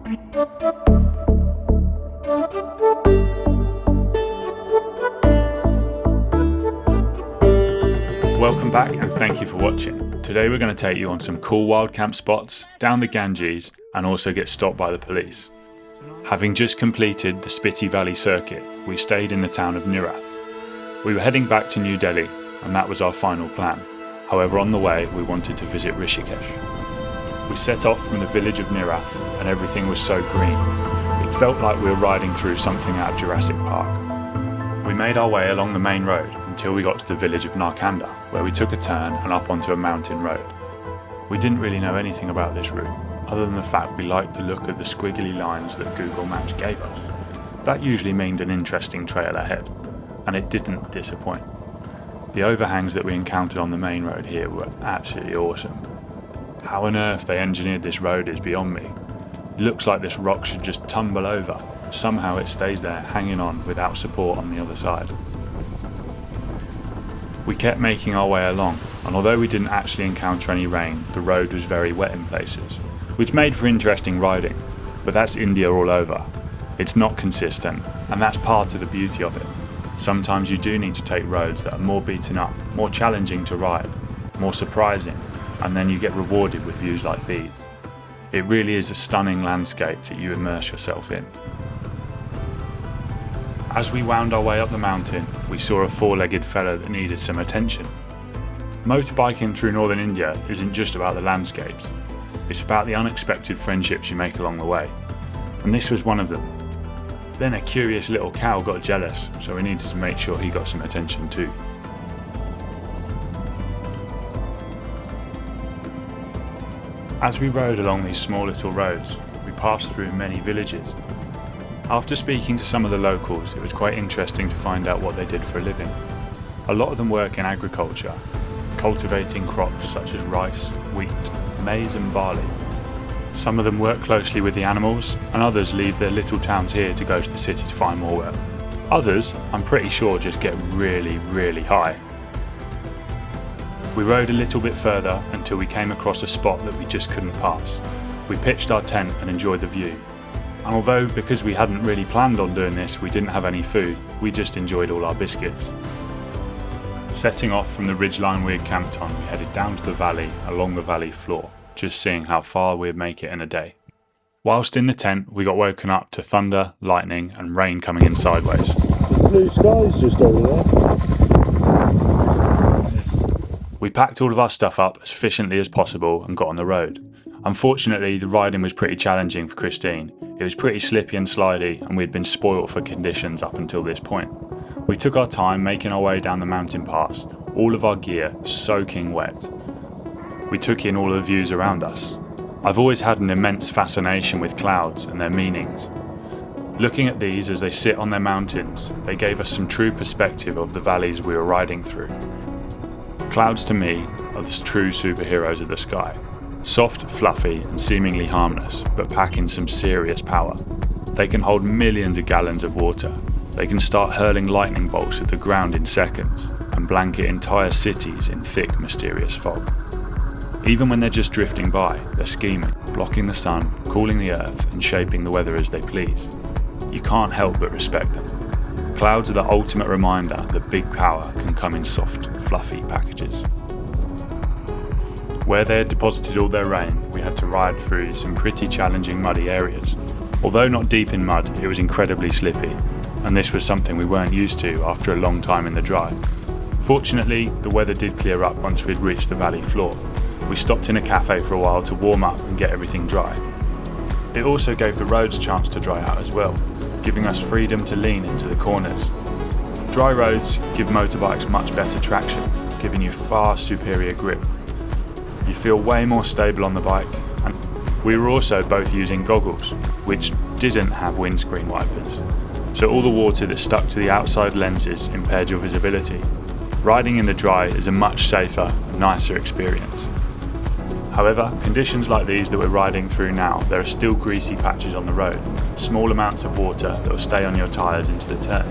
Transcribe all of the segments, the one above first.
Welcome back and thank you for watching. Today we're going to take you on some cool wild camp spots, down the Ganges, and also get stopped by the police. Having just completed the Spiti Valley circuit, we stayed in the town of Nirath. We were heading back to New Delhi and that was our final plan. However, on the way we wanted to visit Rishikesh. We set off from the village of Nirath and everything was so green. It felt like we were riding through something out of Jurassic Park. We made our way along the main road until we got to the village of Narkanda, where we took a turn and up onto a mountain road. We didn't really know anything about this route, other than the fact we liked the look of the squiggly lines that Google Maps gave us. That usually meant an interesting trail ahead, and it didn't disappoint. The overhangs that we encountered on the main road here were absolutely awesome. How on earth they engineered this road is beyond me. It looks like this rock should just tumble over, but somehow it stays there hanging on without support on the other side. We kept making our way along, and although we didn't actually encounter any rain, the road was very wet in places, which made for interesting riding, but that's India all over. It's not consistent, and that's part of the beauty of it. Sometimes you do need to take roads that are more beaten up, more challenging to ride, more surprising, and then you get rewarded with views like these. It really is a stunning landscape that you immerse yourself in. As we wound our way up the mountain, we saw a four-legged fella that needed some attention. Motorbiking through northern India isn't just about the landscapes, it's about the unexpected friendships you make along the way, and this was one of them. Then a curious little cow got jealous, so we needed to make sure he got some attention too. As we rode along these small little roads, we passed through many villages. After speaking to some of the locals, it was quite interesting to find out what they did for a living. A lot of them work in agriculture, cultivating crops such as rice, wheat, maize and barley. Some of them work closely with the animals, and others leave their little towns here to go to the city to find more work. Others, I'm pretty sure, just get really, really high. We rode a little bit further until we came across a spot that we just couldn't pass. We pitched our tent and enjoyed the view. And although, because we hadn't really planned on doing this, we didn't have any food, we just enjoyed all our biscuits. Setting off from the ridgeline we had camped on, we headed down to the valley, along the valley floor, just seeing how far we'd make it in a day. Whilst in the tent, we got woken up to thunder, lightning and rain coming in sideways. Blue skies just over there. We packed all of our stuff up as efficiently as possible and got on the road. Unfortunately, the riding was pretty challenging for Christine. It was pretty slippy and slidey, and we'd been spoilt for conditions up until this point. We took our time making our way down the mountain pass, all of our gear soaking wet. We took in all of the views around us. I've always had an immense fascination with clouds and their meanings. Looking at these as they sit on their mountains, they gave us some true perspective of the valleys we were riding through. Clouds to me are the true superheroes of the sky. Soft, fluffy and seemingly harmless, but packing some serious power. They can hold millions of gallons of water. They can start hurling lightning bolts at the ground in seconds and blanket entire cities in thick, mysterious fog. Even when they're just drifting by, they're scheming, blocking the sun, cooling the earth and shaping the weather as they please. You can't help but respect them. Clouds are the ultimate reminder that big power can come in soft, fluffy packages. Where they had deposited all their rain, we had to ride through some pretty challenging muddy areas. Although not deep in mud, it was incredibly slippy, and this was something we weren't used to after a long time in the dry. Fortunately, the weather did clear up once we'd reached the valley floor. We stopped in a cafe for a while to warm up and get everything dry. It also gave the roads a chance to dry out as well, giving us freedom to lean into the corners. Dry roads give motorbikes much better traction, giving you far superior grip. You feel way more stable on the bike, and we were also both using goggles, which didn't have windscreen wipers, so all the water that stuck to the outside lenses impaired your visibility. Riding in the dry is a much safer and nicer experience. However, conditions like these that we're riding through now, there are still greasy patches on the road, small amounts of water that will stay on your tyres into the turn.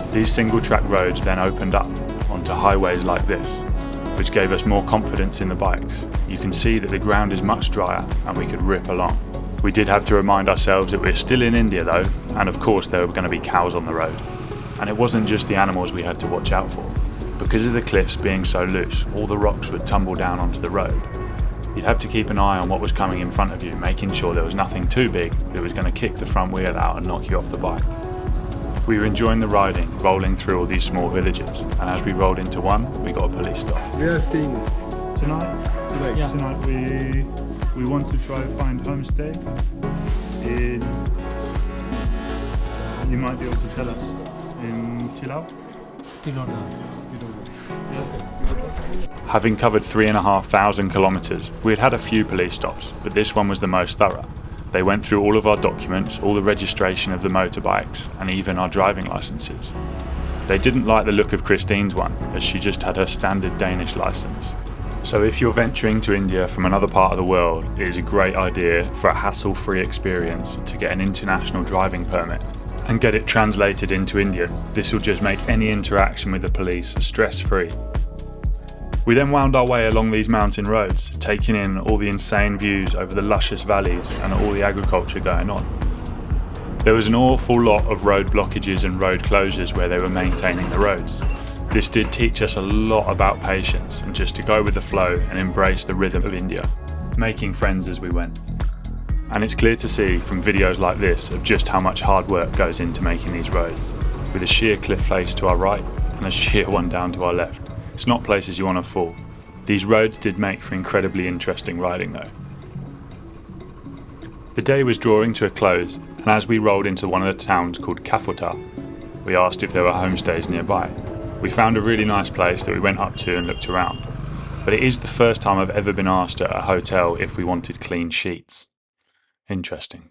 These single track roads then opened up onto highways like this, which gave us more confidence in the bikes. You can see that the ground is much drier and we could rip along. We did have to remind ourselves that we're still in India though, and of course there were going to be cows on the road. And it wasn't just the animals we had to watch out for. Because of the cliffs being so loose, all the rocks would tumble down onto the road. You'd have to keep an eye on what was coming in front of you, making sure there was nothing too big that was going to kick the front wheel out and knock you off the bike. We were enjoying the riding, rolling through all these small villages, and as we rolled into one, we got a police stop. Rafting. Tonight we want to try to find homestay in, you might be able to tell us, in Tilao? Having covered 3,500 kilometres, we had had a few police stops, but this one was the most thorough. They went through all of our documents, all the registration of the motorbikes, and even our driving licences. They didn't like the look of Christine's one, as she just had her standard Danish licence. So if you're venturing to India from another part of the world, it is a great idea for a hassle-free experience to get an international driving permit and get it translated into Indian. This will just make any interaction with the police stress-free. We then wound our way along these mountain roads, taking in all the insane views over the luscious valleys and all the agriculture going on. There was an awful lot of road blockages and road closures where they were maintaining the roads. This did teach us a lot about patience and just to go with the flow and embrace the rhythm of India, making friends as we went. And it's clear to see from videos like this of just how much hard work goes into making these roads, with a sheer cliff face to our right and a sheer one down to our left. It's not places you want to fall. These roads did make for incredibly interesting riding though. The day was drawing to a close, and as we rolled into one of the towns called Kafuta, we asked if there were homestays nearby. We found a really nice place that we went up to and looked around, but it is the first time I've ever been asked at a hotel if we wanted clean sheets. Interesting.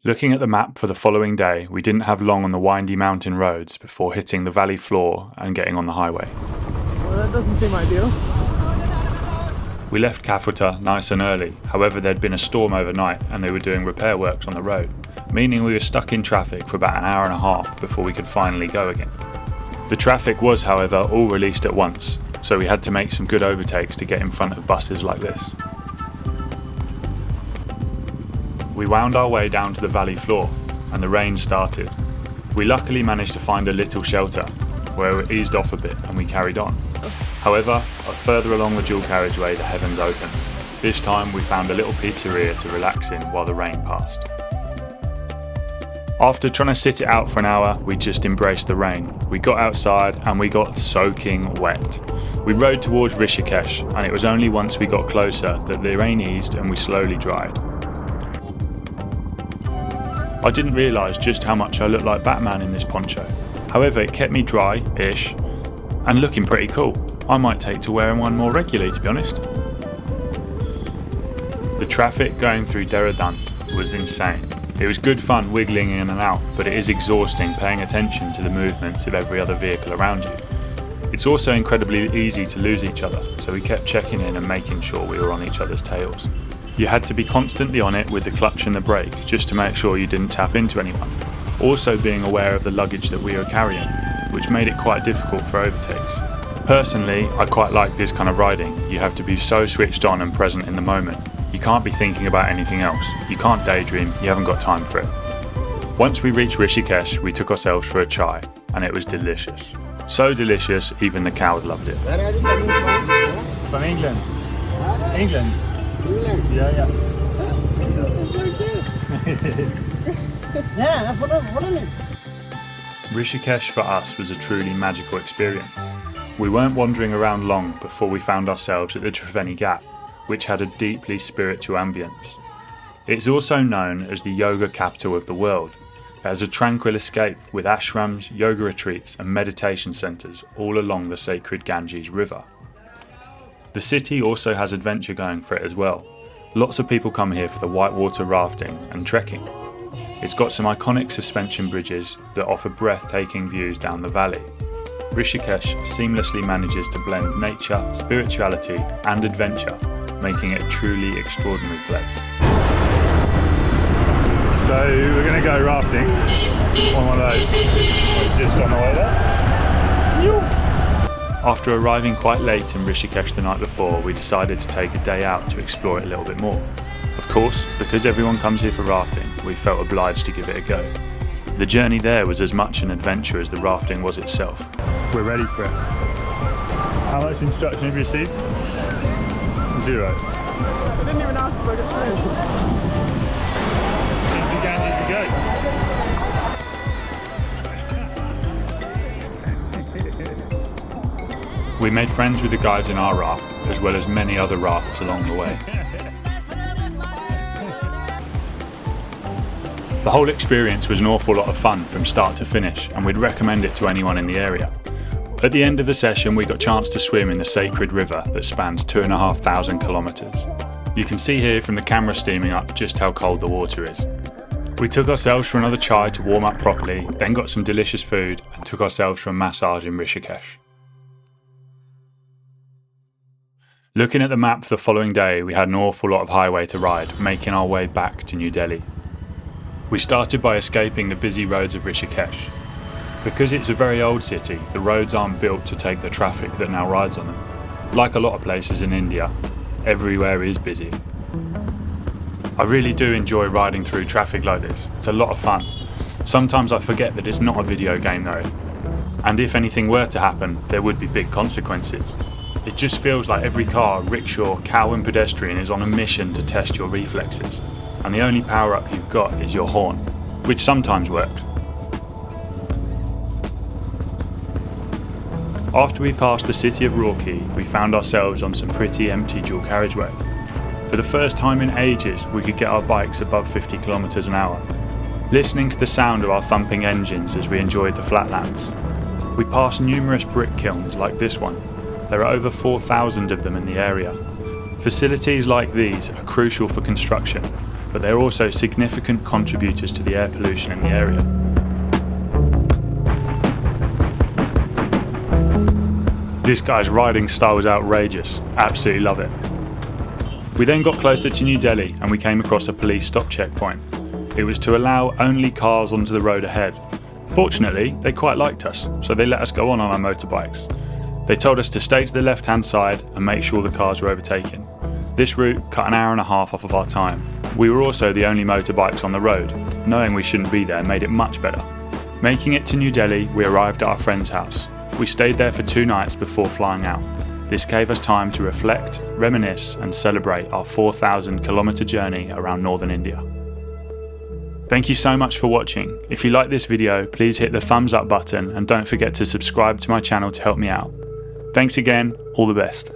Looking at the map for the following day, we didn't have long on the windy mountain roads before hitting the valley floor and getting on the highway. Well, that doesn't seem ideal. We left Kafuta nice and early, however there'd been a storm overnight and they were doing repair works on the road, meaning we were stuck in traffic for about an hour and a half before we could finally go again. The traffic was, however, all released at once, so we had to make some good overtakes to get in front of buses like this. We wound our way down to the valley floor, and the rain started. We luckily managed to find a little shelter, where it eased off a bit and we carried on. However, further along the dual carriageway the heavens opened. This time we found a little pizzeria to relax in while the rain passed. After trying to sit it out for an hour, we just embraced the rain. We got outside and we got soaking wet. We rode towards Rishikesh, and it was only once we got closer that the rain eased and we slowly dried. I didn't realise just how much I looked like Batman in this poncho. However, it kept me dry-ish and looking pretty cool. I might take to wearing one more regularly, to be honest. The traffic going through Dehradun was insane. It was good fun wiggling in and out, but it is exhausting paying attention to the movements of every other vehicle around you. It's also incredibly easy to lose each other, so we kept checking in and making sure we were on each other's tails. You had to be constantly on it with the clutch and the brake, just to make sure you didn't tap into anyone. Also being aware of the luggage that we were carrying, which made it quite difficult for overtakes. Personally, I quite like this kind of riding. You have to be so switched on and present in the moment. You can't be thinking about anything else. You can't daydream, you haven't got time for it. Once we reached Rishikesh, we took ourselves for a chai, and it was delicious. So delicious, even the cows loved it. Where are you coming from? From England. England? England. Yeah. Yeah, follow me. Rishikesh for us was a truly magical experience. We weren't wandering around long before we found ourselves at the Triveni Ghat, which had a deeply spiritual ambience. It's also known as the yoga capital of the world. It has a tranquil escape with ashrams, yoga retreats and meditation centres all along the sacred Ganges River. The city also has adventure going for it as well. Lots of people come here for the whitewater rafting and trekking. It's got some iconic suspension bridges that offer breathtaking views down the valley. Rishikesh seamlessly manages to blend nature, spirituality and adventure, making it a truly extraordinary place. So we're going to go rafting on one of those. We're just on the way there. After arriving quite late in Rishikesh the night before, we decided to take a day out to explore it a little bit more. Of course, because everyone comes here for rafting, we felt obliged to give it a go. The journey there was as much an adventure as the rafting was itself. We're ready for it. How much instruction have you received? 0. I didn't even ask if I could swim. We made friends with the guys in our raft, as well as many other rafts along the way. The whole experience was an awful lot of fun from start to finish, and we'd recommend it to anyone in the area. At the end of the session, we got a chance to swim in the sacred river that spans 2,500 kilometres. You can see here from the camera steaming up just how cold the water is. We took ourselves for another chai to warm up properly, then got some delicious food and took ourselves for a massage in Rishikesh. Looking at the map for the following day, we had an awful lot of highway to ride, making our way back to New Delhi. We started by escaping the busy roads of Rishikesh. Because it's a very old city, the roads aren't built to take the traffic that now rides on them. Like a lot of places in India, everywhere is busy. I really do enjoy riding through traffic like this. It's a lot of fun. Sometimes I forget that it's not a video game though. And if anything were to happen, there would be big consequences. It just feels like every car, rickshaw, cow and pedestrian is on a mission to test your reflexes. And the only power up you've got is your horn, which sometimes works. After we passed the city of Roorkee, we found ourselves on some pretty empty dual carriageway. For the first time in ages, we could get our bikes above 50 kilometers an hour, listening to the sound of our thumping engines as we enjoyed the flatlands. We passed numerous brick kilns like this one. There are over 4,000 of them in the area. Facilities like these are crucial for construction, but they're also significant contributors to the air pollution in the area. This guy's riding style was outrageous. Absolutely love it. We then got closer to New Delhi and we came across a police stop checkpoint. It was to allow only cars onto the road ahead. Fortunately, they quite liked us, so they let us go on our motorbikes. They told us to stay to the left-hand side and make sure the cars were overtaken. This route cut an hour and a half off of our time. We were also the only motorbikes on the road. Knowing we shouldn't be there made it much better. Making it to New Delhi, we arrived at our friend's house. We stayed there for 2 nights before flying out. This gave us time to reflect, reminisce and celebrate our 4,000 kilometre journey around northern India. Thank you so much for watching. If you like this video, please hit the thumbs up button and don't forget to subscribe to my channel to help me out. Thanks again, all the best.